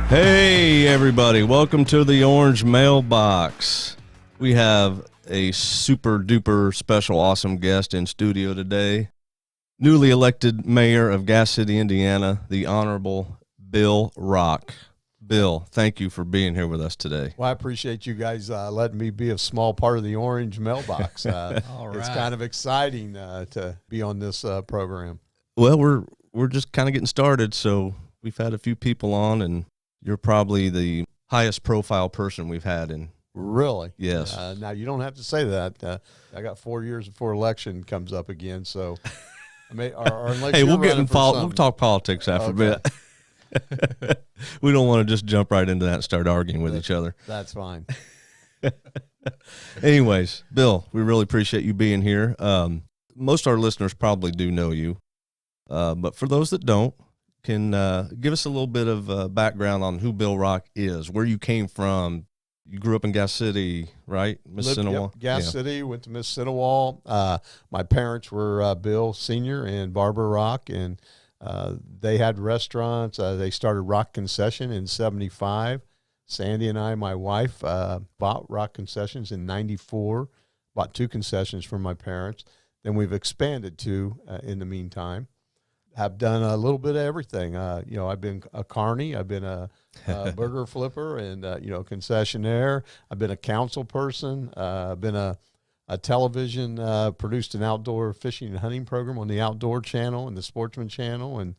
Hey, everybody. Welcome to the Orange Mailbox. We have a super duper special awesome guest in studio today. Newly elected mayor of Gas City, Indiana, the Honorable Bill Rock. Bill, thank you for being here with us today. Well, I appreciate you guys letting me be a small part of the Orange Mailbox. All right. It's kind of exciting to be on this program. Well, we're just kind of getting started, so we've had a few people on, and you're probably the highest profile person we've had in. Really? Yes. Now, you don't have to say that. I got 4 years before election comes up again, so unless Hey, you're we'll get running in for something. we'll talk politics after a bit. We don't want to just jump right into that and start arguing with each other. That's fine. Anyways, Bill, we really appreciate you being here. Most of our listeners probably do know you, but for those that don't, can give us a little bit of background on who Bill Rock is, where you came from. You grew up in Gas City, right? Yep, Gas City, went to Miss Cinewall. My parents were Bill Sr. and Barbara Rock, and they had restaurants. They started Rock Concession in 75. Sandy and I, my wife, bought Rock Concessions in 94, bought 2 concessions from my parents. Then we've expanded 2 in the meantime. Have done a little bit of everything. I've been a carny. I've been a burger flipper and, concessionaire. I've been a council person. I've been a television, produced an outdoor fishing and hunting program on the Outdoor Channel and the Sportsman Channel, and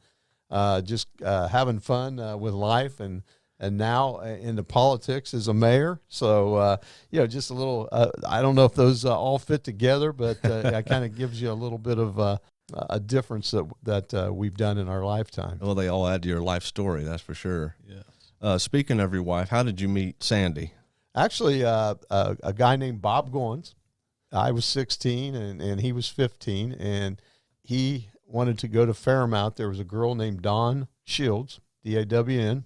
just having fun with life, and now into politics as a mayor. So, just a little, I don't know if those all fit together, but it kind of gives you a little bit of a difference that we've done in our lifetime. Well, they all add to your life story, that's for sure. Yes. Speaking of your wife, how did you meet Sandy? Actually, a guy named Bob Goins. I was 16 and he was 15, and he wanted to go to Fairmount. There was a girl named Dawn Shields, D-A-W-N,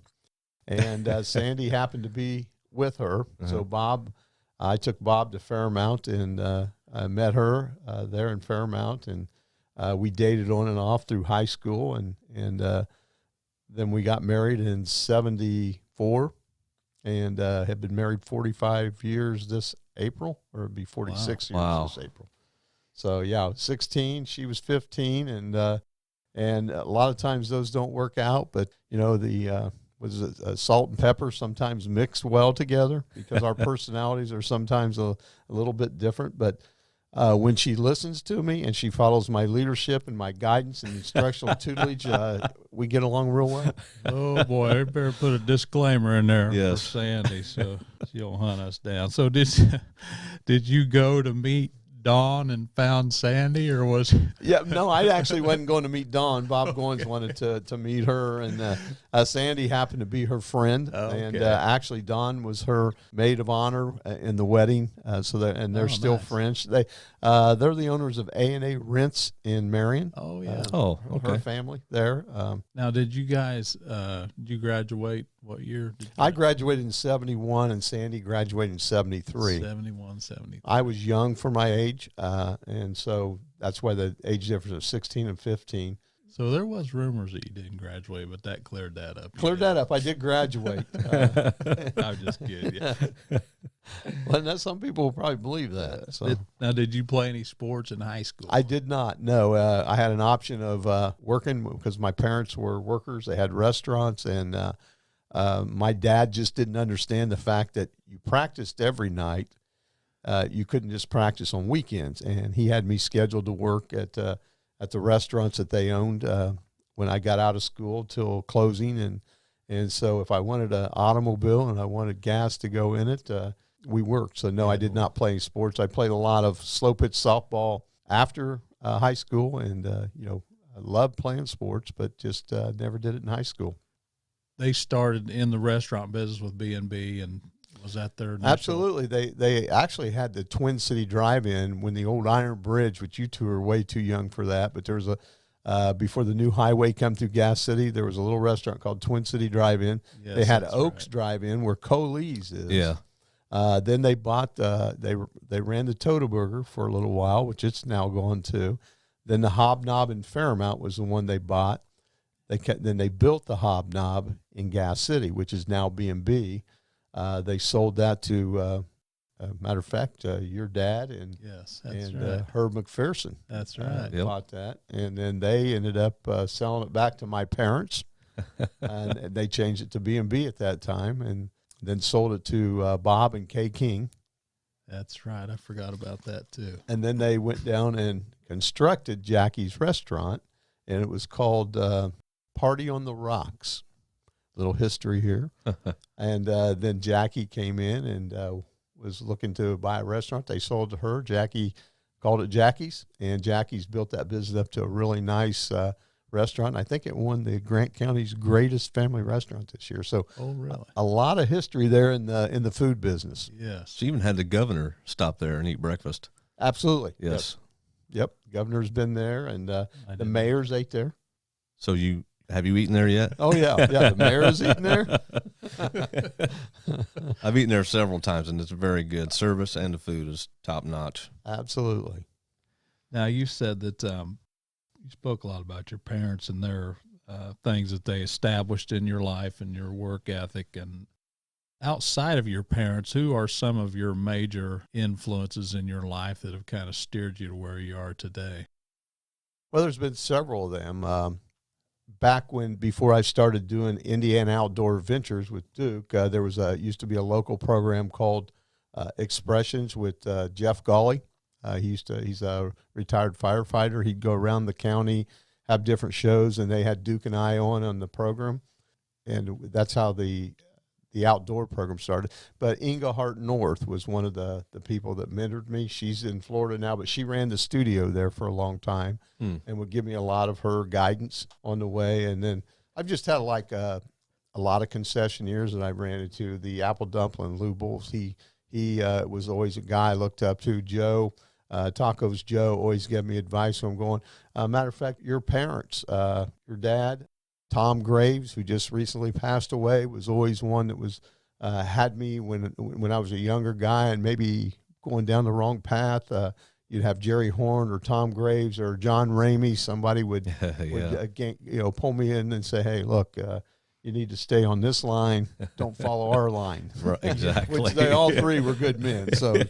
and Sandy happened to be with her. Uh-huh. So I took Bob to Fairmount, and I met her there in Fairmount, and we dated on and off through high school, and then we got married in 74, and had been married 45 years this April, or it'd be 46 years this April. So 16, she was 15, and a lot of times those don't work out, but salt and pepper sometimes mix well together because our personalities are sometimes a little bit different, but when she listens to me and she follows my leadership and my guidance and instructional tutelage, we get along real well. Oh, boy, I better put a disclaimer in there Yes. for Sandy so she don't hunt us down. So did you go to meet Dawn and found Sandy, or was? Yeah, no, I actually wasn't going to meet Dawn. Bob Goins wanted to meet her, and Sandy happened to be her friend. Oh, okay. And actually, Dawn was her maid of honor in the wedding. They're still nice. friends. They're the owners of A&A Rents in Marion. Oh, yeah. Okay. Her family there. Now, did you guys did you graduate? What year? I graduated in 71, and Sandy graduated in 73. 71, 73. I was young for my age, and so that's why the age difference of 16 and 15. So there was rumors that you didn't graduate, but that cleared that up. I did graduate. I'm just kidding. Yeah. Well, some people will probably believe that. So. Now, did you play any sports in high school? I did not. No, I had an option of working because my parents were workers. They had restaurants, and my dad just didn't understand the fact that you practiced every night. You couldn't just practice on weekends, and he had me scheduled to work at the restaurants that they owned when I got out of school till closing, and so if I wanted an automobile and I wanted gas to go in it, we worked. So no, I did not play any sports. I played a lot of slow pitch softball after high school, and I loved playing sports, but just never did it in high school. They started in the restaurant business with B&B, and was that their initial? Absolutely. They actually had the Twin City Drive-In when the old Iron Bridge, which you two are way too young for that, but there was before the new highway come through Gas City, there was a little restaurant called Twin City Drive-In. Yes, they had Oaks Drive-In where Cole's is. Yeah. Then they bought they ran the Toto Burger for a little while, which it's now gone to. Then the Hobnob in Fairmount was the one they bought. then they built the Hobnob in Gas City, which is now B&B. They sold that to, matter of fact, your dad and Yes, that's right. Herb McPherson. That's right. Bought that, and then they ended up selling it back to my parents, and they changed it to B&B at that time, and then sold it to Bob and Kay King. That's right. I forgot about that too. And then they went down and constructed Jackie's Restaurant, and it was called Party on the Rocks. Little history here. And then Jackie came in and was looking to buy a restaurant. They sold to her. Jackie called it Jackie's, and Jackie's built that business up to a really nice restaurant. I think it won the Grant County's greatest family restaurant this year. So, really? A lot of history there in the food business. Yes. She even had the governor stop there and eat breakfast. Absolutely. Yes. Yep. Governor's been there, and the mayor's ate there. So have you eaten there yet? Oh yeah, yeah. The mayor's eaten there. I've eaten there several times, and it's very good. Service and the food is top notch. Absolutely. Now, you said that you spoke a lot about your parents and their things that they established in your life and your work ethic. And outside of your parents, who are some of your major influences in your life that have kind of steered you to where you are today? Well, there's been several of them. Back before I started doing Indiana Outdoor Ventures with Duke, there was used to be a local program called Expressions with Jeff Gawley. He's a retired firefighter. He'd go around the county, have different shows, and they had Duke and I on the program, and that's how the outdoor program started. But Inga Hart North was one of the people that mentored me. She's in Florida now, but she ran the studio there for a long time and would give me a lot of her guidance on the way. And then I've just had a lot of concessionaires that I ran into. The Apple Dumpling, Lou Bulls, he was always a guy I looked up to. Joe, Tacos Joe, always gave me advice. So I'm going, matter of fact, your parents, your dad, Tom Graves, who just recently passed away, was always one that was had me when I was a younger guy and maybe going down the wrong path. You'd have Jerry Horn or Tom Graves or John Ramey. Somebody would pull me in and say, "Hey, look, you need to stay on this line. Don't follow our line." Right, exactly. Which they all three were good men. So.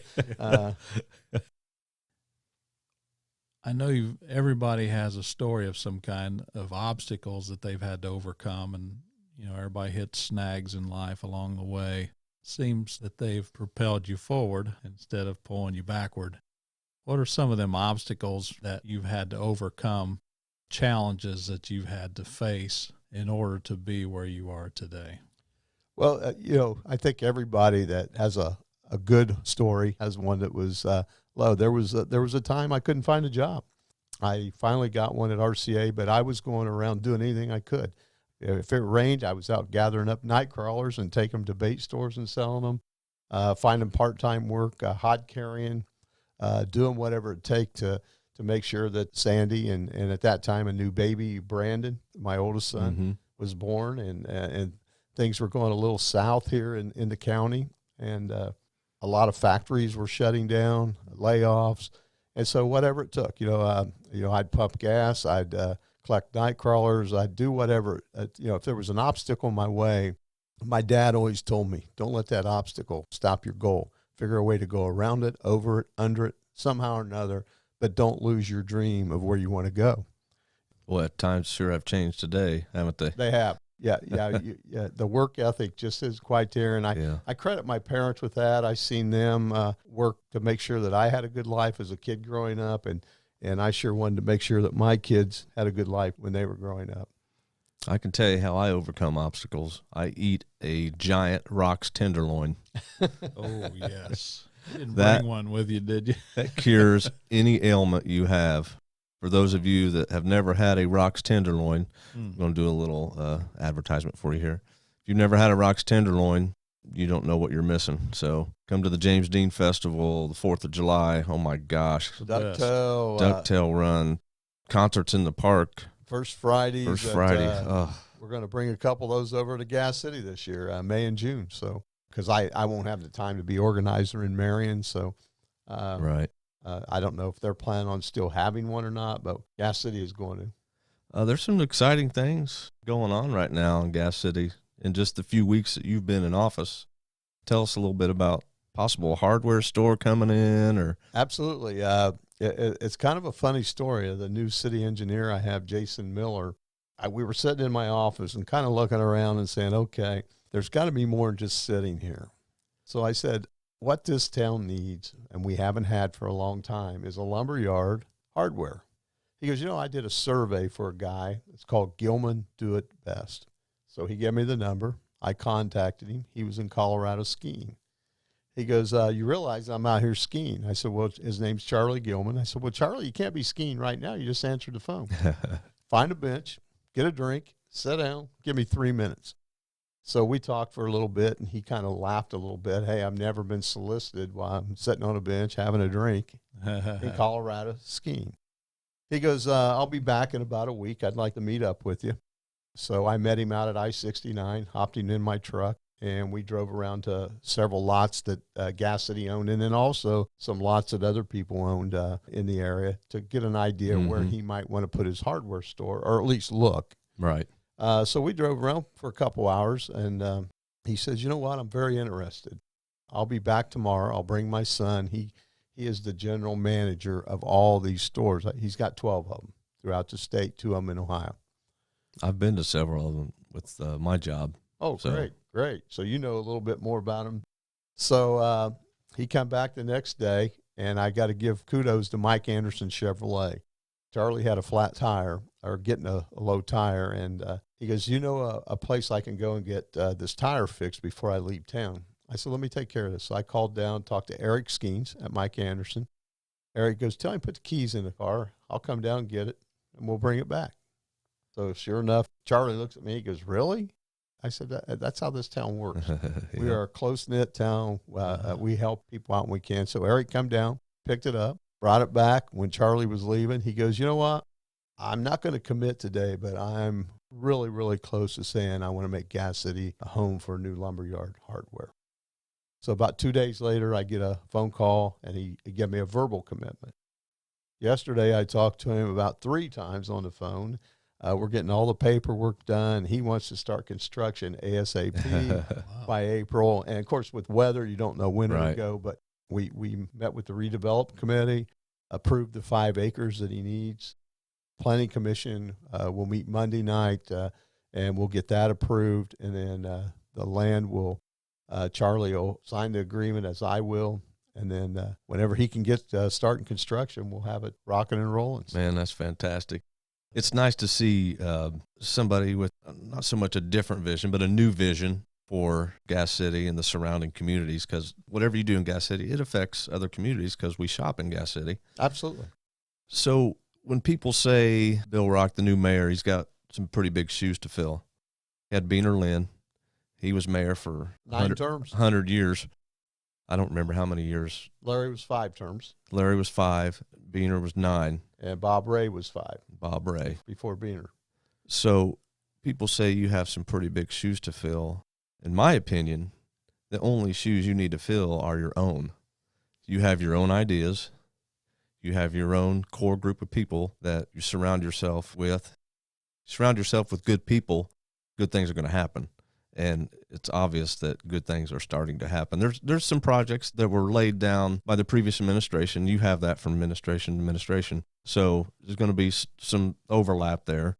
I know everybody has a story of some kind of obstacles that they've had to overcome, and everybody hits snags in life along the way. Seems that they've propelled you forward instead of pulling you backward. What are some of them obstacles that you've had to overcome, challenges that you've had to face in order to be where you are today? Well, I think everybody that has a good story has one that was low. There was a time I couldn't find a job. I finally got one at RCA, but I was going around doing anything I could. If it rained, I was out gathering up night crawlers and taking them to bait stores and selling them, finding part-time work, hod carrying, doing whatever it takes to make sure that Sandy and at that time a new baby, Brandon, my oldest son, was born, and things were going a little south here in the county, and a lot of factories were shutting down, layoffs. And so whatever it took, I'd pump gas, I'd collect night crawlers, I'd do whatever. If there was an obstacle in my way, my dad always told me, don't let that obstacle stop your goal. Figure a way to go around it, over it, under it, somehow or another, but don't lose your dream of where you want to go. Well, at times sure have changed today, haven't they? They have. Yeah. The work ethic just is quite there, and I credit my parents with that. I seen them work to make sure that I had a good life as a kid growing up, and I sure wanted to make sure that my kids had a good life when they were growing up. I can tell you how I overcome obstacles. I eat a giant Rock's tenderloin. Oh, yes. You didn't bring one with you, did you? That cures any ailment you have. For those of you that have never had a Rock's tenderloin, I'm going to do a little advertisement for you here. If you've never had a Rock's tenderloin, you don't know what you're missing. So come to the James Dean Festival, the 4th of July. Oh, my gosh. Ducktail Run. Concerts in the park. First Friday. Oh. We're going to bring a couple of those over to Gas City this year, May and June. So because I won't have the time to be organizer in Marion. So right. I don't know if they're planning on still having one or not, but Gas City is going to. There's some exciting things going on right now in Gas City in just the few weeks that you've been in office. Tell us a little bit about possible hardware store coming in, or Absolutely. It's kind of a funny story. The new city engineer I have, Jason Miller, we were sitting in my office and kind of looking around and saying, okay, there's got to be more than just sitting here. So I said, what this town needs, and we haven't had for a long time, is a lumberyard hardware. He goes, I did a survey for a guy. It's called Gilman Do It Best. So he gave me the number. I contacted him. He was in Colorado skiing. He goes, you realize I'm out here skiing. I said, well, his name's Charlie Gilman. I said, well, Charlie, you can't be skiing right now. You just answered the phone. Find a bench, get a drink, sit down, give me 3 minutes. So we talked for a little bit, and he kind of laughed a little bit. Hey, I've never been solicited while I'm sitting on a bench having a drink in Colorado skiing. He goes, I'll be back in about a week. I'd like to meet up with you. So I met him out at I-69, hopped him in my truck, and we drove around to several lots that Gas City owned, and then also some lots that other people owned in the area to get an idea where he might want to put his hardware store, or at least look. Right. So we drove around for a couple hours, and he says, you know what, I'm very interested. I'll be back tomorrow. I'll bring my son. He is the general manager of all these stores. He's got 12 of them throughout the state, 2 of them in Ohio. I've been to several of them with my job. Oh, so. Great. So you know a little bit more about him. So he come back the next day, and I got to give kudos to Mike Anderson Chevrolet. Charlie had a flat tire, or getting a low tire, and he goes, a place I can go and get this tire fixed before I leave town. I said, let me take care of this. So I called down, talked to Eric Skeens at Mike Anderson. Eric goes, tell him put the keys in the car. I'll come down and get it, and we'll bring it back. So sure enough, Charlie looks at me. He goes, really? I said, that's how this town works. Yeah. We are a close-knit town. We help people out when we can. So Eric come down, picked it up, brought it back. When Charlie was leaving, he goes, you know what? I'm not going to commit today, but I'm really, really close to saying I want to make Gas City a home for new lumberyard hardware. So about 2 days later, I get a phone call, and he gave me a verbal commitment. Yesterday, I talked to him about 3 times on the phone. We're getting all the paperwork done. He wants to start construction ASAP by April. And, of course, with weather, you don't know when it'll go. But we met with the redevelopment committee, approved the 5 acres that he needs. Planning commission will meet Monday night, and we'll get that approved. And then the land will Charlie will sign the agreement, as I will. And then whenever he can get starting construction, we'll have it rocking and rolling. Man, that's fantastic. It's nice to see somebody with not so much a different vision, but a new vision for Gas City and the surrounding communities, because whatever you do in Gas City, it affects other communities because we shop in Gas City. Absolutely. So when people say Bill Rock, the new mayor, he's got some pretty big shoes to fill. He had Beaner Lynn. He was mayor for 9 terms. 100 years. I don't remember how many years. Larry was 5 terms. Larry was 5. Beaner was 9. And Bob Ray was 5. Bob Ray. Before Beaner. So people say you have some pretty big shoes to fill. In my opinion, the only shoes you need to fill are your own. You have your own ideas. You have your own core group of people that you surround yourself with. Surround yourself with good people, good things are going to happen. And it's obvious that good things are starting to happen. There's some projects that were laid down by the previous administration. You have that from administration to administration. So there's going to be some overlap there.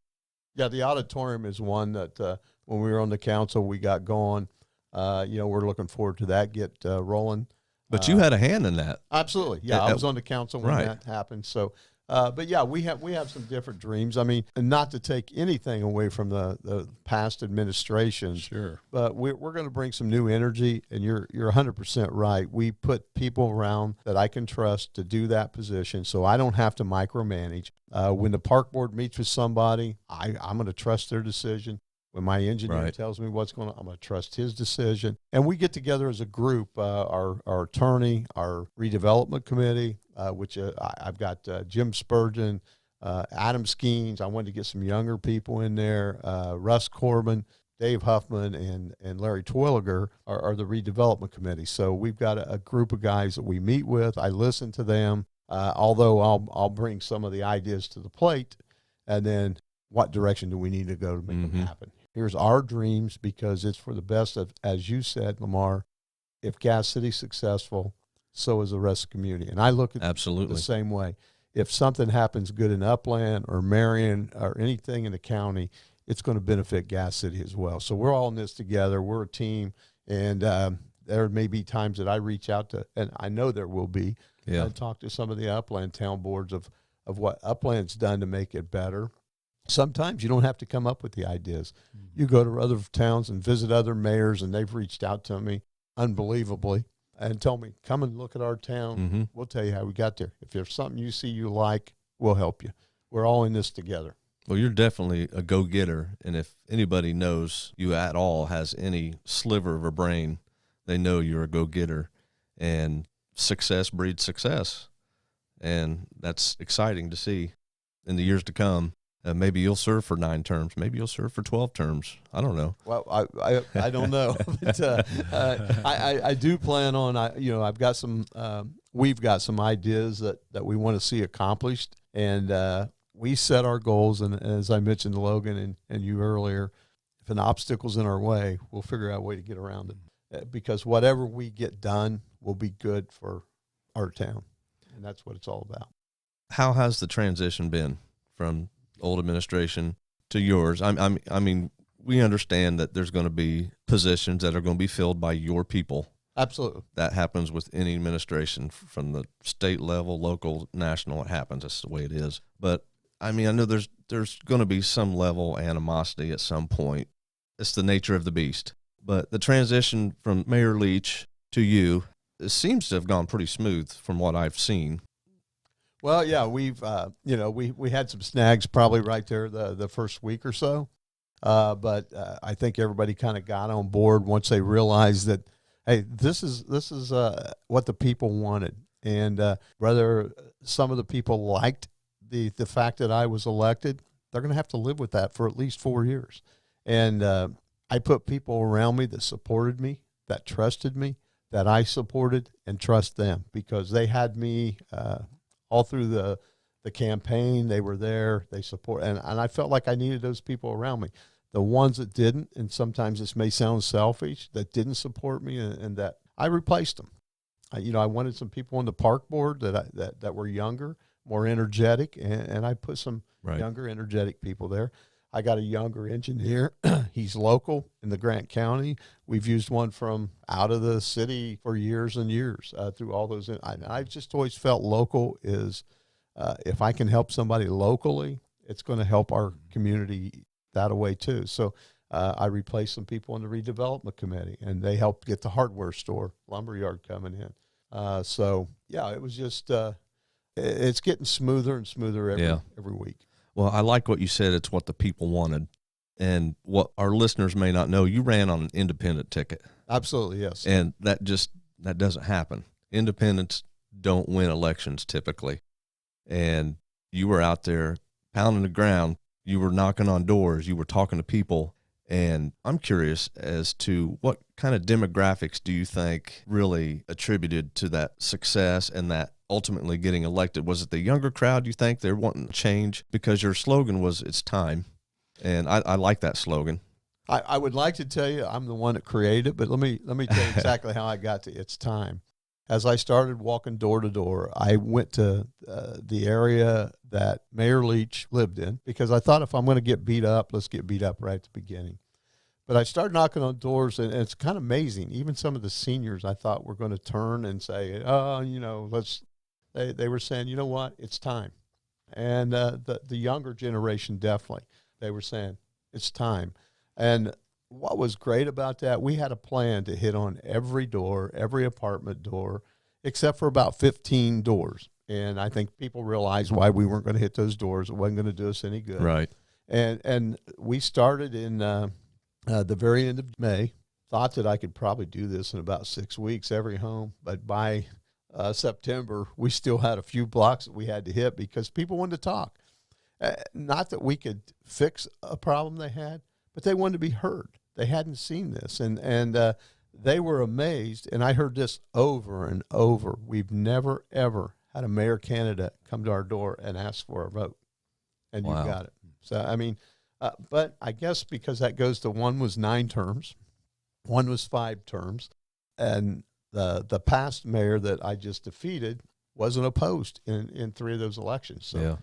Yeah, the auditorium is one that when we were on the council, we got going. We're looking forward to that get rolling. But you had a hand in that. Absolutely. Yeah, I was on the council when that happened. So, but yeah, we have some different dreams. I mean, and not to take anything away from the past administrations. Sure. But we're going to bring some new energy, and you're 100% right. We put people around that I can trust to do that position, so I don't have to micromanage. When the park board meets with somebody, I'm going to trust their decision. When my engineer tells me what's going on, I'm going to trust his decision. And we get together as a group, our attorney, our redevelopment committee, which I've got Jim Spurgeon, Adam Skeens. I wanted to get some younger people in there. Russ Corbin, Dave Huffman, and Larry Twilliger are the redevelopment committee. So we've got a group of guys that we meet with. I listen to them, although I'll bring some of the ideas to the plate. And then what direction do we need to go to make them happen. Here's our dreams, because it's for the best of, as you said, Lamar, if Gas City's successful, so is the rest of the community. And I look at it the same way. If something happens good in Upland or Marion or anything in the county, it's going to benefit Gas City as well. So we're all in this together. We're a team. And there may be times that I reach out to, and I know there will be, and talk to some of the Upland town boards of what Upland's done to make it better. Sometimes you don't have to come up with the ideas. You go to other towns and visit other mayors, and they've reached out to me unbelievably and told me, come and look at our town. We'll tell you how we got there. If there's something you see you like, we'll help you. We're all in this together. Well, you're definitely a go-getter, and if anybody knows you at all, has any sliver of a brain, they know you're a go-getter, and success breeds success, and that's exciting to see in the years to come. Maybe you'll serve for 9 terms. Maybe you'll serve for 12 terms. I don't know. Well, I don't know. But, I do plan on, I've got some, we've got some ideas that we want to see accomplished. And we set our goals. And as I mentioned to Logan and you earlier, if an obstacle's in our way, we'll figure out a way to get around it. Because whatever we get done will be good for our town. And that's what it's all about. How has the transition been from old administration to yours? I mean, we understand that there's going to be positions that are going to be filled by your people. Absolutely. That happens with any administration from the state level, local, national. It happens. That's the way it is. But I mean, I know there's going to be some level of animosity at some point. It's the nature of the beast. But the transition from Mayor Leach to you, it seems to have gone pretty smooth from what I've seen. Well, yeah, we've, we had some snags probably right there the first week or so. But I think everybody kind of got on board once they realized that, hey, this is what the people wanted. And whether some of the people liked the fact that I was elected, they're going to have to live with that for at least 4 years. And I put people around me that supported me, that trusted me, that I supported and trust them, because they had me all through the campaign. They were there, they support, and I felt like I needed those people around me. The ones that didn't, and sometimes this may sound selfish, that didn't support me, and that I replaced them. I wanted some people on the park board that were younger, more energetic, and I put some younger, energetic people there. I got a younger engineer. He's local in the Grant County. We've used one from out of the city for years and years through all those. I've just always felt local is, if I can help somebody locally, it's going to help our community that way too. So I replaced some people on the redevelopment committee, and they helped get the hardware store, lumberyard coming in. So yeah, it was just, it's getting smoother and smoother every week. Well, I like what you said. It's what the people wanted. And what our listeners may not know, you ran on an independent ticket. Absolutely, yes. And that doesn't happen. Independents don't win elections typically. And you were out there pounding the ground. You were knocking on doors. You were talking to people. And I'm curious as to what kind of demographics do you think really attributed to that success and that ultimately getting elected? Was it the younger crowd, you think? They're wanting to change? Because your slogan was, it's time. And I like that slogan. I would like to tell you I'm the one that created it, but let me tell you exactly how I got to it's time. As I started walking door to door, I went to the area that Mayor Leach lived in, because I thought, if I'm going to get beat up, let's get beat up right at the beginning. But I started knocking on doors, and it's kind of amazing. Even some of the seniors I thought were going to turn and say, they were saying, you know what, it's time. And the younger generation, definitely, they were saying, it's time. And what was great about that, we had a plan to hit on every door, every apartment door, except for about 15 doors. And I think people realized why we weren't going to hit those doors. It wasn't going to do us any good. Right. And we started in the very end of May. Thought that I could probably do this in about 6 weeks, every home. But by September, we still had a few blocks that we had to hit because people wanted to talk. Not that we could fix a problem they had, but they wanted to be heard. They hadn't seen this, and they were amazed. And I heard this over and over. We've never, ever had a mayor candidate come to our door and ask for a vote, and Wow. You got it. So, I mean, but I guess because that goes to one was 9 terms, one was 5 terms, and the past mayor that I just defeated wasn't opposed in 3 of those elections. So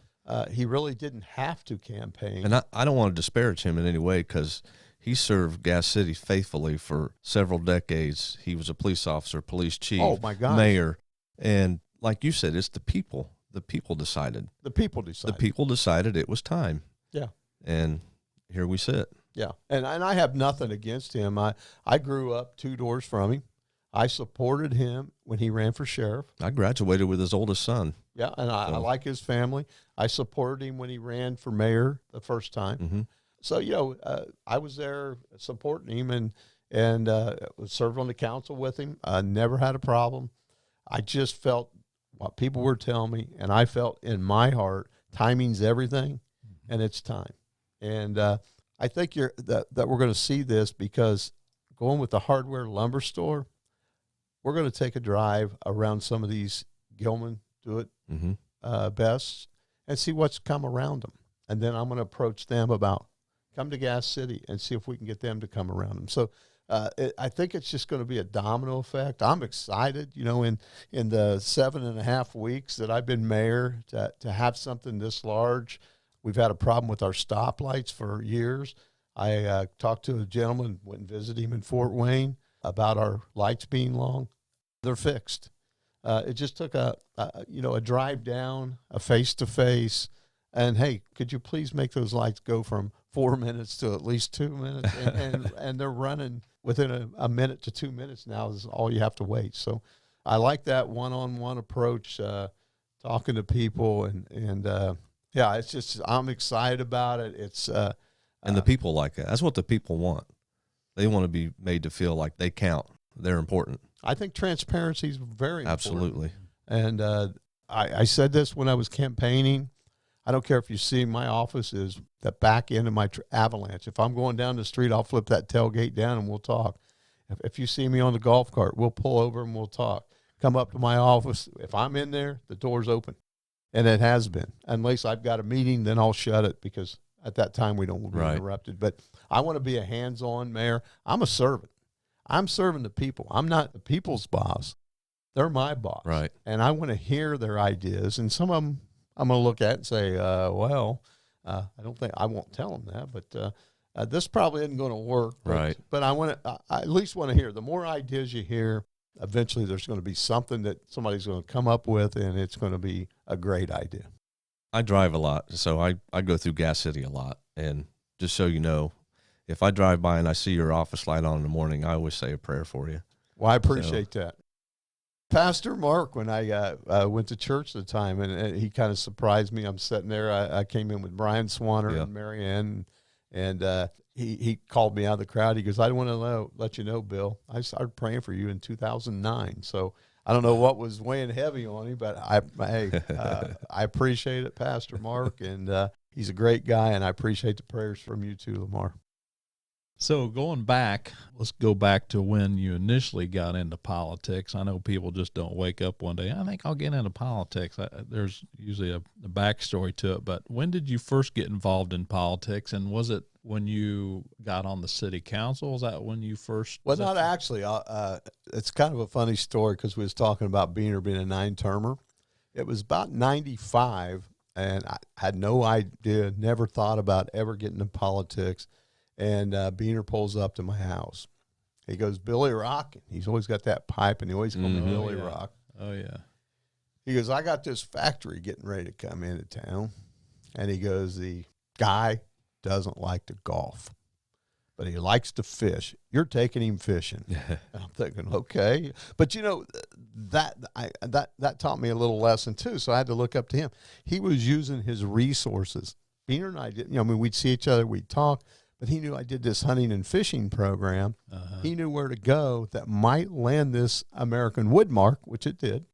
he really didn't have to campaign. And I don't want to disparage him in any way, because he served Gas City faithfully for several decades. He was a police officer, police chief, mayor. And like you said, it's the people. The people decided. The people decided. The people decided it was time. Yeah. And here we sit. Yeah. And I have nothing against him. I grew up 2 doors from him. I supported him when he ran for sheriff. I graduated with his oldest son. Yeah, and I like his family. I supported him when he ran for mayor the first time. Mm-hmm. So, I was there supporting him and served on the council with him. I never had a problem. I just felt what people were telling me, and I felt in my heart, timing's everything, and it's time. And I think that we're going to see this, because going with the hardware lumber store, we're going to take a drive around some of these Gilman Do-It Bests and see what's come around them. And then I'm going to approach them about come to Gas City and see if we can get them to come around them. So I think it's just going to be a domino effect. I'm excited, in the 7.5 weeks that I've been mayor to have something this large. We've had a problem with our stoplights for years. I talked to a gentleman, went and visited him in Fort Wayne about our lights being long. They're fixed. It just took a drive down, a face-to-face, and, hey, could you please make those lights go from 4 minutes to at least 2 minutes? And they're running within a minute to 2 minutes now is all you have to wait. So I like that one-on-one approach, talking to people, and it's just, I'm excited about it. It's and the people like that. That's what the people want. They want to be made to feel like they count. They're important. I think transparency is very important. Absolutely. And I said this when I was campaigning. I don't care if you see my office is the back end of my Avalanche. If I'm going down the street, I'll flip that tailgate down and we'll talk. If you see me on the golf cart, we'll pull over and we'll talk. Come up to my office. If I'm in there, the door's open. And it has been. Unless I've got a meeting, then I'll shut it, because at that time we don't want to be interrupted. But I want to be a hands-on mayor. I'm a servant. I'm serving the people. I'm not the people's boss. They're my boss. Right. And I want to hear their ideas. And some of them I'm going to look at and say, I don't think, I won't tell them that, but this probably isn't going to work. Right. But I at least want to hear. The more ideas you hear, eventually there's going to be something that somebody's going to come up with, and it's going to be a great idea. I drive a lot, so I go through Gas City a lot. And just so you know, if I drive by and I see your office light on in the morning, I always say a prayer for you. Well, I appreciate that. Pastor Mark, when I went to church at the time, and he kind of surprised me. I'm sitting there. I came in with Brian Swanner and Mary Ann, and he called me out of the crowd. He goes, I want to let you know, Bill, I started praying for you in 2009. So I don't know what was weighing heavy on him, but I appreciate it, Pastor Mark, and he's a great guy, and I appreciate the prayers from you too, Lamar. So going back, let's go back to when you initially got into politics. I know people just don't wake up one day, I think I'll get into politics. There's usually a backstory to it. But when did you first get involved in politics? And was it when you got on the city council? Was that when you first? Well, not actually. It's kind of a funny story, because we was talking about being a 9-termer. It was about 95, and I had no idea, never thought about ever getting into politics. And Beaner pulls up to my house. He goes, Billy Rock. He's always got that pipe, and he always calls me Billy Rock. Oh, yeah. He goes, I got this factory getting ready to come into town. And he goes, the guy doesn't like to golf, but he likes to fish. You're taking him fishing. And I'm thinking, okay. But, that taught me a little lesson, too, so I had to look up to him. He was using his resources. Beaner and I didn't, we'd see each other, we'd talk. But he knew I did this hunting and fishing program. He knew where to go that might land this American Woodmark, which it did.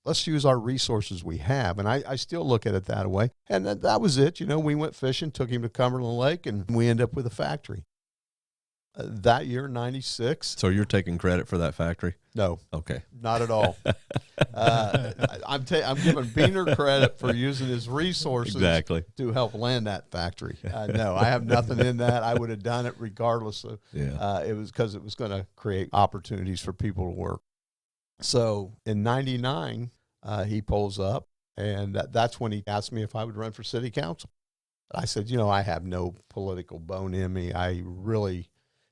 Let's use our resources we have. And I still look at it that way. And that was it. We went fishing, took him to Cumberland Lake, and we ended up with a factory. That year, 96. So you're taking credit for that factory? No, Okay. not at all. I'm giving Beaner credit for using his resources Exactly. to help land that factory. No, I have nothing in that. I would have done it regardless of. Yeah. It was because it was going to create opportunities for people to work. So in 99, he pulls up, and that's when he asked me if I would run for city council. I said, I have no political bone in me.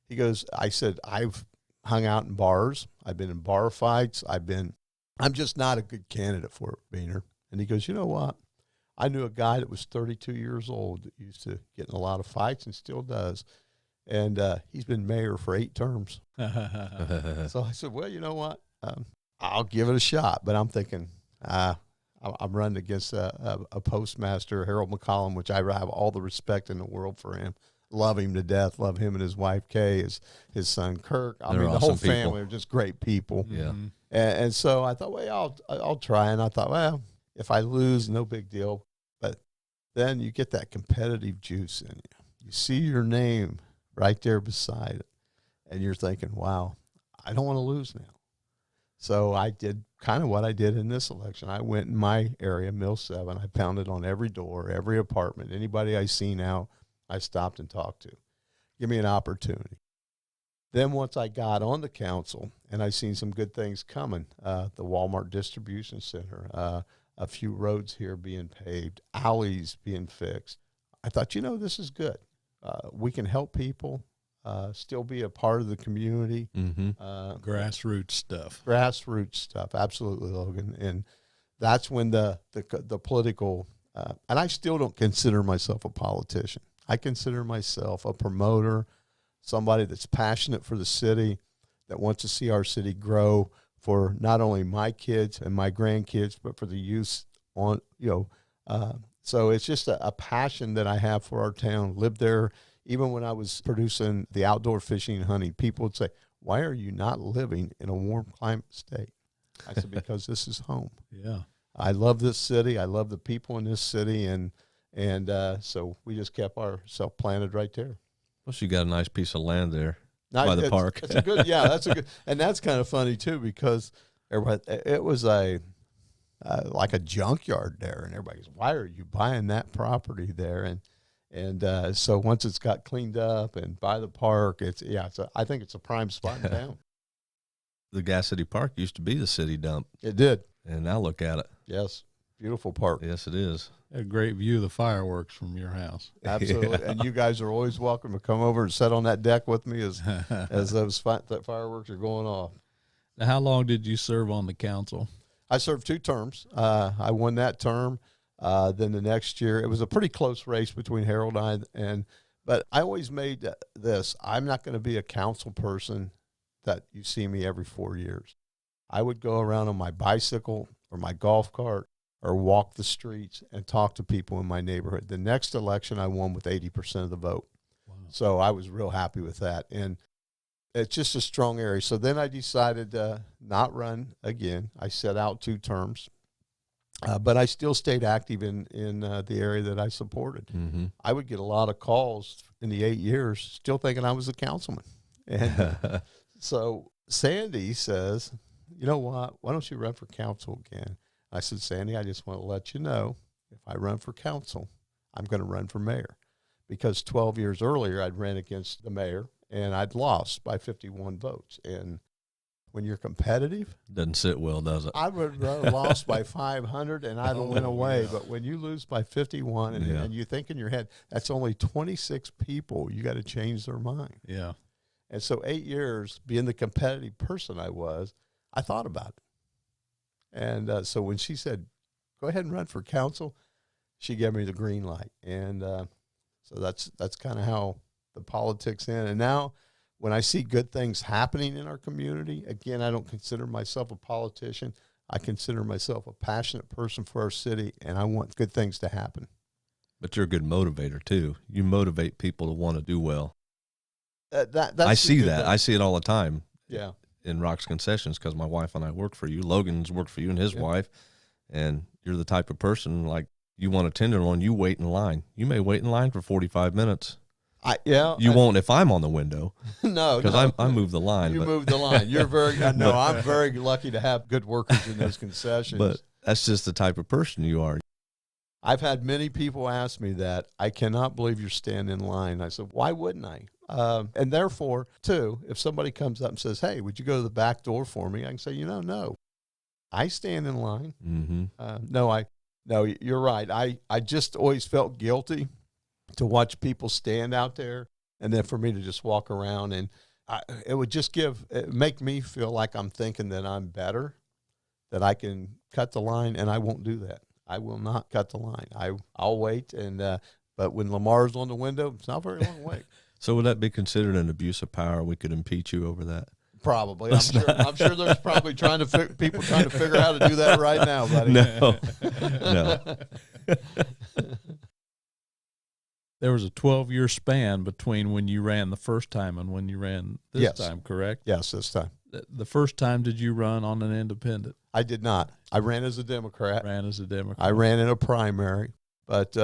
He goes, I said, I've hung out in bars. I've been in bar fights. I'm just not a good candidate for it, Beaner. And he goes, you know what? I knew a guy that was 32 years old that used to get in a lot of fights and still does. And he's been mayor for 8 terms. So I said, well, you know what? I'll give it a shot. But I'm thinking, I'm running against a postmaster, Harold McCollum, which I have all the respect in the world for him. Love him to death. Love him and his wife, Kay, his son, Kirk. I mean, the whole family are just great people. Yeah. And so I thought, well, I'll try. And I thought, well, if I lose, no big deal. But then you get that competitive juice in you. You see your name right there beside it. And you're thinking, wow, I don't want to lose now. So I did kind of what I did in this election. I went in my area, Mill 7. I pounded on every door, every apartment, anybody I seen out, I stopped and talked to. Give me an opportunity. Then once I got on the council and I seen some good things coming, the Walmart distribution center, a few roads here being paved, alleys being fixed, I thought, this is good. We can help people, still be a part of the community. Mm-hmm. Grassroots stuff. Grassroots stuff, absolutely, Logan. And that's when the political, and I still don't consider myself a politician. I consider myself a promoter, somebody that's passionate for the city, that wants to see our city grow for not only my kids and my grandkids, but for the youth on, so it's just a passion that I have for our town. Lived there. Even when I was producing the outdoor fishing and hunting, people would say, why are you not living in a warm climate state? I said, because this is home. Yeah. I love this city. I love the people in this city. And so we just kept ourselves planted right there. Plus, you got a nice piece of land there by the park. It's a good, that's a good, and that's kind of funny too, because it was like a junkyard there, and everybody goes, why are you buying that property there? And so once it's got cleaned up and by the park, I think it's a prime spot in town. The Gas City Park used to be the city dump. It did. And now look at it. Yes. Beautiful park. Yes, it is. A great view of the fireworks from your house. Absolutely. Yeah. And you guys are always welcome to come over and sit on that deck with me as those fireworks are going off. Now, how long did you serve on the council? I served 2 terms. I won that term. Then the next year, it was a pretty close race between Harold and I. But I always made this, I'm not going to be a council person that you see me every 4 years. I would go around on my bicycle or my golf cart or walk the streets and talk to people in my neighborhood. The next election, I won with 80% of the vote. Wow. So I was real happy with that. And it's just a strong area. So then I decided to not run again. I set out 2 terms. But I still stayed active in the area that I supported. Mm-hmm. I would get a lot of calls in the 8 years still thinking I was a councilman. And so Sandy says, you know what, why don't you run for council again? I said, Sandy, I just want to let you know, if I run for council, I'm going to run for mayor. Because 12 years earlier, I'd ran against the mayor, and I'd lost by 51 votes. And when you're competitive, doesn't sit well, does it? I would have lost by 500 and I'd have went away. Yeah. But when you lose by 51 and you think in your head, that's only 26 people, you got to change their mind. Yeah. And so 8 years, being the competitive person I was, I thought about it. And so when she said, go ahead and run for council, she gave me the green light. And so that's kind of how the politics in. And now, when I see good things happening in our community, again, I don't consider myself a politician. I consider myself a passionate person for our city, and I want good things to happen. But you're a good motivator, too. You motivate people to want to do well. That's I see that. I see it all the time. Yeah. In Rock's Concessions, because my wife and I work for you. Logan's worked for you and his wife, and you're the type of person, like, you want a tenderloin, you wait in line. You may wait in line for 45 minutes. You won't if I'm on the window. No, because I move the line. You move the line. You're very no. I'm very lucky to have good workers in those concessions. But that's just the type of person you are. I've had many people ask me that. I cannot believe you're standing in line. I said, why wouldn't I? And therefore, too, if somebody comes up and says, hey, would you go to the back door for me? I can say, no. I stand in line. Mm-hmm. No, you're right. I just always felt guilty to watch people stand out there, and then for me to just walk around, and it would just make me feel like I'm thinking that I'm better, that I can cut the line, and I won't do that. I will not cut the line. I'll wait, but when Lamar's on the window, it's not a very long wait. So would that be considered an abuse of power? We could impeach you over that. Probably. I'm sure there's probably people trying to figure out how to do that right now, buddy. No. No. There was a 12-year span between when you ran the first time and when you ran this time, correct? Yes, this time. The first time, did you run on an independent? I did not. I ran as a Democrat. I ran in a primary. But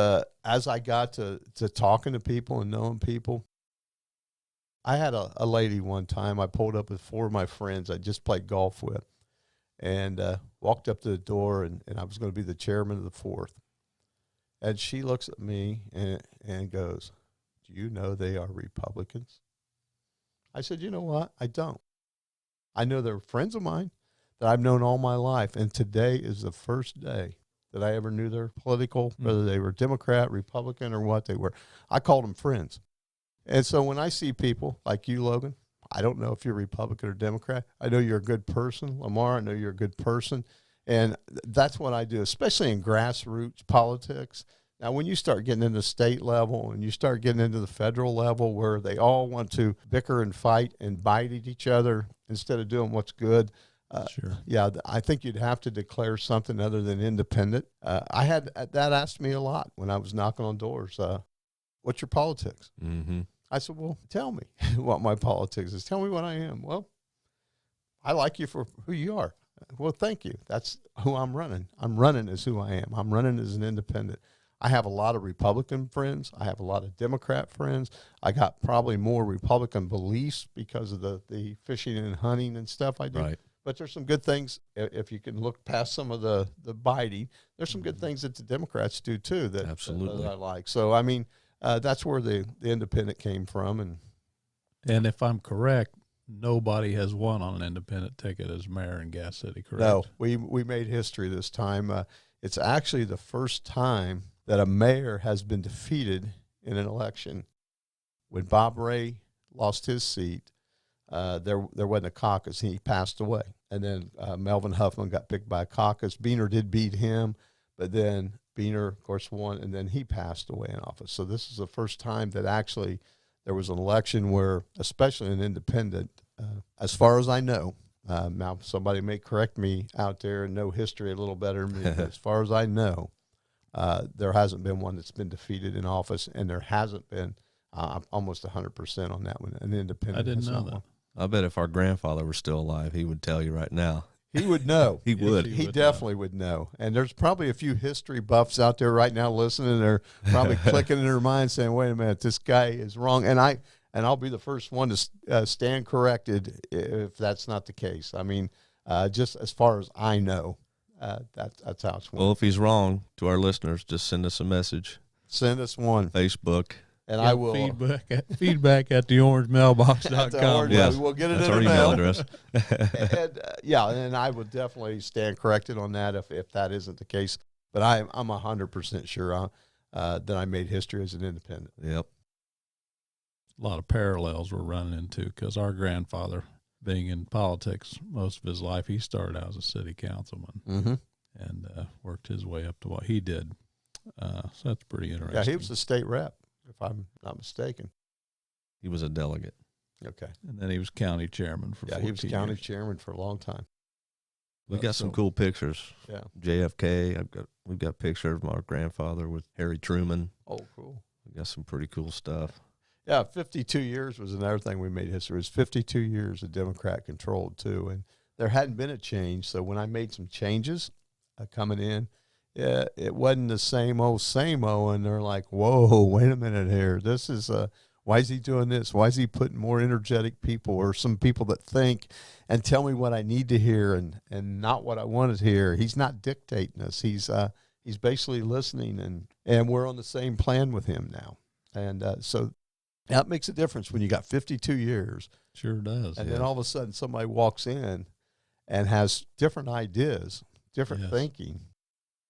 as I got to talking to people and knowing people, I had a lady one time. I pulled up with 4 of my friends I just played golf with, and walked up to the door, and I was going to be the chairman of the 4th. And she looks at me and goes, do you know they are Republicans? I said, you know what? I don't. I know they're friends of mine that I've known all my life, and today is the first day that I ever knew their political, whether they were Democrat, Republican, or what they were. I called them friends. And so when I see people like you, Logan, I don't know if you're Republican or Democrat. I know you're a good person. Lamar, I know you're a good person. And that's what I do, especially in grassroots politics. Now, when you start getting into state level and you start getting into the federal level where they all want to bicker and fight and bite at each other instead of doing what's good, sure. Yeah, I think you'd have to declare something other than independent. I had that asked me a lot when I was knocking on doors. What's your politics? Mm-hmm. I said, well, tell me what my politics is. Tell me what I am. Well, I like you for who you are. Well, thank you. That's who I'm running. I'm running as who I am. I'm running as an independent. I have a lot of Republican friends. I have a lot of Democrat friends. I got probably more Republican beliefs because of the fishing and hunting and stuff I do. Right. But there's some good things, if you can look past some of the biting, there's some good things that the Democrats do too that, absolutely, that I like. So, I mean, that's where the independent came from. And if I'm correct, nobody has won on an independent ticket as mayor in Gas City, correct? No, we made history this time. It's actually the first time that a mayor has been defeated in an election. When Bob Ray lost his seat, there wasn't a caucus. He passed away. And then Melvin Huffman got picked by a caucus. Beaner did beat him, but then Beaner, of course, won, and then he passed away in office. So this is the first time that actually there was an election where, especially an independent, as far as I know, now somebody may correct me out there and know history a little better than me, but as far as I know, there hasn't been one that's been defeated in office, and there hasn't been almost 100% on that one. An independent. I didn't know that. I bet if our grandfather were still alive, he would tell you right now. He would know. He would. He definitely would know. And there's probably a few history buffs out there right now listening. They're probably clicking in their mind saying, wait a minute, this guy is wrong. And I'll be the first one to stand corrected if that's not the case. I mean, just as far as I know, that's how it's went. Well, if he's wrong, to our listeners, just send us a message. Send us one. Facebook. And I will. Feedback at theorangemailbox.com. Yes, we'll get it that's in our the email mail. address. And I would definitely stand corrected on that if that isn't the case. But I'm 100% sure that I made history as an independent. Yep. A lot of parallels we're running into because our grandfather, being in politics most of his life, he started out as a city councilman and worked his way up to what he did. So that's pretty interesting. Yeah, he was a state rep, if I'm not mistaken. He was a delegate. Okay. And then he was county chairman for 14 years. He was county chairman for a long time. We got some cool pictures. Yeah. JFK. We've got pictures of our grandfather with Harry Truman. Oh, cool. We got some pretty cool stuff. Yeah, 52 years was another thing we made history. It was 52 years of Democrat controlled too, and there hadn't been a change. So when I made some changes coming in, it wasn't the same old, and they're like, whoa, wait a minute here. This is Why is he doing this? Why is he putting more energetic people or some people that think and tell me what I need to hear and not what I want to hear? He's not dictating us. He's basically listening, and we're on the same plan with him now. And so that makes a difference when you got 52 years. Sure does. And then all of a sudden somebody walks in and has different ideas, different thinking,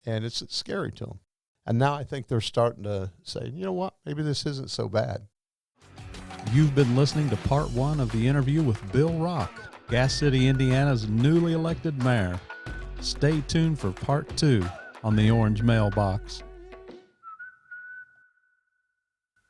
and it's scary to them. And now I think they're starting to say, you know what, maybe this isn't so bad. You've been listening to part 1 of the interview with Bill Rock, Gas City, Indiana's newly elected mayor. Stay tuned for part 2 on the Orange Mailbox.